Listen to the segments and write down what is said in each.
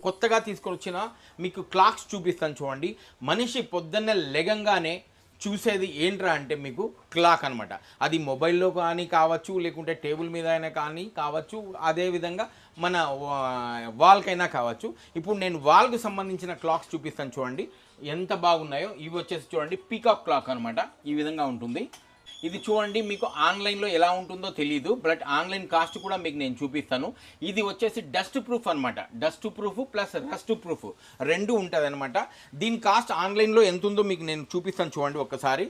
కొత్తగా తీసుకొచ్చిన మీకు క్లాక్స్ చూపిస్తాను చూడండి. మనిషి పొద్దున్నే లెగంగానే చూసేది ఏంట్రా అంటే మీకు క్లాక్ అనమాట. అది మొబైల్లో కానీ కావచ్చు, లేకుంటే టేబుల్ మీద అయినా కానీ కావచ్చు, అదేవిధంగా మన వాల్కైనా కావచ్చు. ఇప్పుడు నేను వాల్కు సంబంధించిన క్లాక్స్ చూపిస్తాను చూడండి ఎంత బాగున్నాయో. ఇవి వచ్చేసి చూడండి పీకాక్ క్లాక్ అనమాట. ఈ విధంగా ఉంటుంది. ఇది చూడండి, మీకు ఆన్లైన్లో ఎలా ఉంటుందో తెలియదు, బట్ ఆన్లైన్ కాస్ట్ కూడా మీకు నేను చూపిస్తాను. ఇది వచ్చేసి డస్ట్ ప్రూఫ్ అనమాట. Dust proof plus rust proof రెండు ఉంటుంది అనమాట. దీని కాస్ట్ ఆన్లైన్లో ఎంత ఉందో మీకు నేను చూపిస్తాను చూడండి ఒక్కసారి.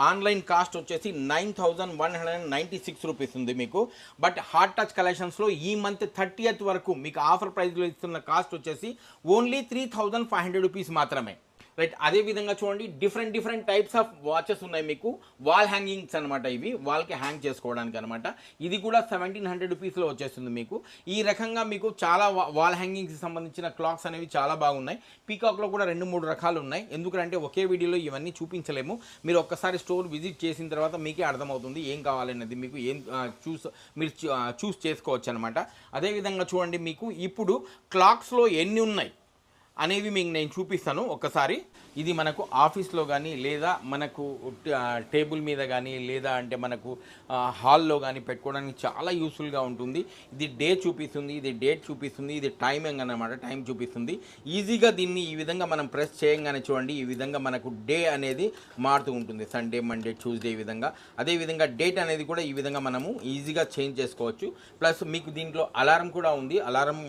ఆన్లైన్ కాస్ట్ వచ్చేసి 9196 రూపీస్ ఉంది మీకు. బట్ హార్ట్ టచ్ కలెక్షన్స్లో ఈ మంత్ 30th వరకు మీకు ఆఫర్ ప్రైస్లో ఇస్తున్న కాస్ట్ వచ్చేసి ఓన్లీ 3500 రూపీస్ మాత్రమే. రైట్, అదేవిధంగా చూడండి డిఫరెంట్ టైప్స్ ఆఫ్ వాచెస్ ఉన్నాయి మీకు. వాల్ హ్యాంగింగ్స్ అనమాట. ఇవి వాల్కి హ్యాంగ్ చేసుకోవడానికి అనమాట. ఇది కూడా 1700 రూపీస్లో వచ్చేస్తుంది మీకు. ఈ రకంగా మీకు చాలా వాల్ హ్యాంగింగ్స్కి సంబంధించిన క్లాక్స్ అనేవి చాలా బాగున్నాయి. పీకాక్లో కూడా 2-3 రకాలు ఉన్నాయి. ఎందుకంటే ఒకే వీడియోలో ఇవన్నీ చూపించలేము. మీరు ఒక్కసారి స్టోర్ విజిట్ చేసిన తర్వాత మీకే అర్థమవుతుంది ఏం కావాలనేది. మీకు ఏం మీరు చూస్ చేసుకోవచ్చు అనమాట. అదేవిధంగా చూడండి మీకు ఇప్పుడు క్లాక్స్లో ఎన్ని ఉన్నాయి అనేవి మీకు నేను చూపిస్తాను ఒక్కసారి. ఇది మనకు ఆఫీస్లో కానీ, లేదా మనకు టేబుల్ మీద కానీ, లేదా అంటే మనకు హాల్లో కానీ పెట్టుకోవడానికి చాలా యూస్ఫుల్గా ఉంటుంది. ఇది డే చూపిస్తుంది, ఇది డేట్ చూపిస్తుంది, ఇది టైమింగ్ అన్నమాట, టైం చూపిస్తుంది. ఈజీగా దీన్ని ఈ విధంగా మనం ప్రెస్ చేయగానే చూడండి ఈ విధంగా మనకు డే అనేది మారుతూ ఉంటుంది. సండే, మండే, ట్యూస్డే ఈ విధంగా. అదేవిధంగా డేట్ అనేది కూడా ఈ విధంగా మనము ఈజీగా చేంజ్ చేసుకోవచ్చు. ప్లస్ మీకు దీంట్లో అలారం కూడా ఉంది. అలారం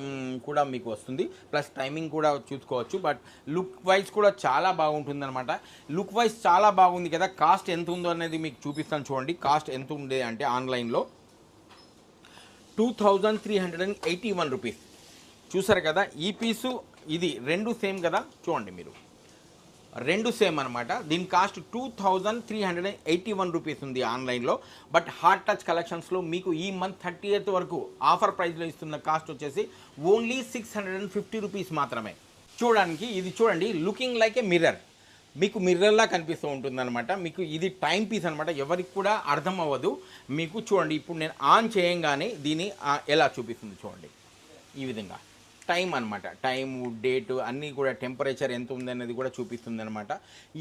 కూడా మీకు వస్తుంది. ప్లస్ టైమింగ్ కూడా చూసుకోవచ్చు. బట్ లుక్ వైజ్ కూడా చాలా బాగుంటుంది అనమాట. లుక్ వైజ్ చాలా బాగుంది కదా. కాస్ట్ ఎంత ఉందో అనేది మీకు చూపిస్తాను చూడండి. కాస్ట్ ఎంత ఉంది అంటే ఆన్లైన్లో 2381 రూపీస్. చూసారు కదా, ఈ పీసు ఇది రెండు సేమ్ కదా. చూడండి మీరు రెండు సేమ్ అనమాట. దీని కాస్ట్ 2381 రూపీస్ ఉంది ఆన్లైన్లో. బట్ హార్ట్ టచ్ కలెక్షన్స్లో మీకు ఈ మంత్ 30th వరకు ఆఫర్ ప్రైస్లో ఇస్తున్న కాస్ట్ వచ్చేసి ఓన్లీ 650 రూపీస్ మాత్రమే. చూడడానికి ఇది చూడండి, లుకింగ్ లైక్ ఏ మిర్రర్. మీకు మిర్రర్లా కనిపిస్తూ ఉంటుంది అనమాట. మీకు ఇది టైం పీస్ అనమాట. ఎవరికి కూడా అర్థం అవ్వదు మీకు. చూడండి ఇప్పుడు నేను ఆన్ చేయంగానే దీన్ని ఎలా చూపిస్తుంది చూడండి. ఈ విధంగా టైం అనమాట. టైము, డేటు అన్నీ కూడా, టెంపరేచర్ ఎంత ఉందనేది కూడా చూపిస్తుంది అనమాట.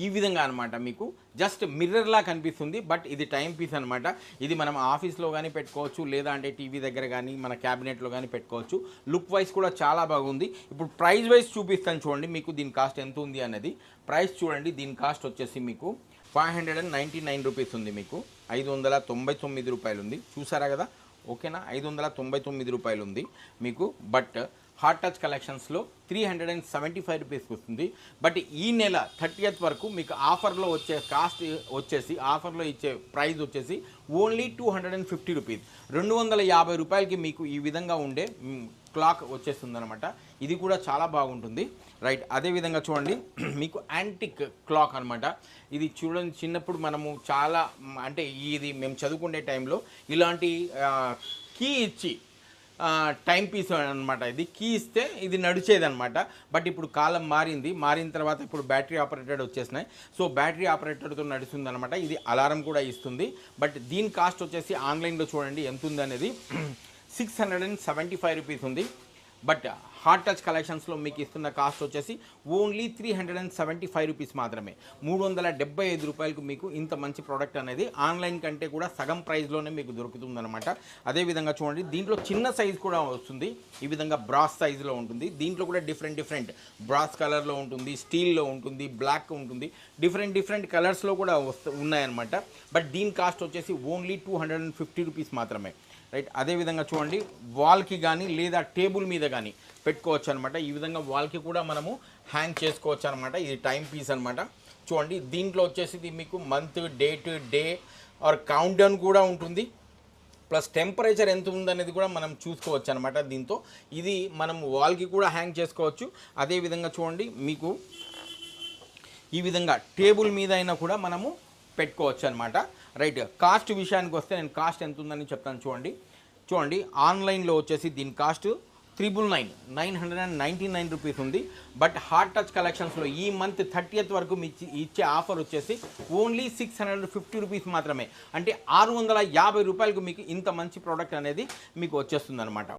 ఈ విధంగా అనమాట మీకు జస్ట్ మిర్రర్లా కనిపిస్తుంది. బట్ ఇది టైం పీస్ అనమాట. ఇది మనం ఆఫీస్లో కానీ పెట్టుకోవచ్చు, లేదా అంటే టీవీ దగ్గర కానీ మన క్యాబినెట్లో కానీ పెట్టుకోవచ్చు. లుక్ వైజ్ కూడా చాలా బాగుంది. ఇప్పుడు ప్రైస్ వైజ్ చూపిస్తాను చూడండి మీకు దీని కాస్ట్ ఎంత ఉంది అనేది. ప్రైస్ చూడండి, దీని కాస్ట్ వచ్చేసి మీకు 599 రూపీస్ ఉంది. మీకు 599 రూపాయలు ఉంది. చూసారా కదా, ఓకేనా. 599 రూపాయలు ఉంది మీకు. బట్ హార్ట్ టచ్ కలెక్షన్స్లో 375 రూపీస్కి వస్తుంది. బట్ ఈ నెల 30th వరకు మీకు ఆఫర్లో వచ్చే కాస్ట్ వచ్చేసి, ఆఫర్లో ఇచ్చే ప్రైస్ వచ్చేసి ఓన్లీ 250 రూపీస్. 250 రూపాయలకి మీకు ఈ విధంగా ఉండే క్లాక్ వచ్చేస్తుంది అనమాట. ఇది కూడా చాలా బాగుంటుంది. రైట్, అదేవిధంగా చూడండి మీకు యాంటిక్ క్లాక్ అనమాట. ఇది చూడండి, చిన్నప్పుడు మనము చాలా అంటే ఇది మేము చదువుకునే టైంలో ఇలాంటి కీ ఇచ్చి టైం పీస్ అనమాట. ఇది కీ ఇస్తే ఇది నడిచేదనమాట. బట్ ఇప్పుడు కాలం మారిన తర్వాత ఇప్పుడు బ్యాటరీ ఆపరేటెడ్ వచ్చేసినాయి. సో బ్యాటరీ ఆపరేటెడ్తో నడుస్తుంది అనమాట. ఇది అలారం కూడా ఇస్తుంది. బట్ దీని కాస్ట్ వచ్చేసి ఆన్లైన్లో చూడండి ఎంత ఉంది అనేది 675 రూపీస్ ఉంది. బట్ హార్ట్ టచ్ కలెక్షన్స్లో మీకు ఇస్తున్న కాస్ట్ వచ్చేసి ఓన్లీ 375 రూపీస్ మాత్రమే. 375 రూపాయలకు మీకు ఇంత మంచి ప్రోడక్ట్ అనేది ఆన్లైన్ కంటే కూడా సగం ప్రైస్లోనే మీకు దొరుకుతుందన్నమాట. అదేవిధంగా చూడండి దీంట్లో చిన్న సైజ్ కూడా వస్తుంది. ఈ విధంగా బ్రాస్ సైజులో ఉంటుంది. దీంట్లో కూడా డిఫరెంట్ బ్రాస్ కలర్లో ఉంటుంది, స్టీల్లో ఉంటుంది, బ్లాక్ ఉంటుంది, డిఫరెంట్ కలర్స్లో కూడా ఉన్నాయన్నమాట. బట్ దీని కాస్ట్ వచ్చేసి ఓన్లీ 250 రూపీస్ మాత్రమే. రైట్, అదేవిధంగా చూడండి వాల్కి కానీ లేదా టేబుల్ మీద కానీ పెట్టుకోవచ్చు అనమాట. ఈ విధంగా వాల్కి కూడా మనము హ్యాంగ్ చేసుకోవచ్చు అనమాట. ఇది టైం పీస్ అనమాట. చూడండి దీంట్లో వచ్చేసి మీకు month, date, day or count down కూడా ఉంటుంది. ప్లస్ టెంపరేచర్ ఎంత ఉందనేది కూడా మనం చూసుకోవచ్చు అనమాట. దీంతో ఇది మనం వాల్కి కూడా హ్యాంగ్ చేసుకోవచ్చు. అదేవిధంగా చూడండి మీకు ఈ విధంగా టేబుల్ మీద అయినా కూడా మనము పెట్టుకోవచ్చు అనమాట. రైట్, కాస్ట్ విషయానికి వస్తే నేను కాస్ట్ ఎంత ఉందని చెప్తాను చూడండి. ఆన్లైన్లో వచ్చేసి దీని కాస్ట్ 999 రూపీస్ ఉంది. బట్ హార్ట్ టచ్ కలెక్షన్స్లో ఈ మంత్ 30th వరకు ఇచ్చే ఆఫర్ వచ్చేసి ఓన్లీ 650 రూపీస్ మాత్రమే. అంటే 650 రూపాయలకు మీకు ఇంత మంచి ప్రోడక్ట్ అనేది మీకు వచ్చేస్తుంది అనమాట.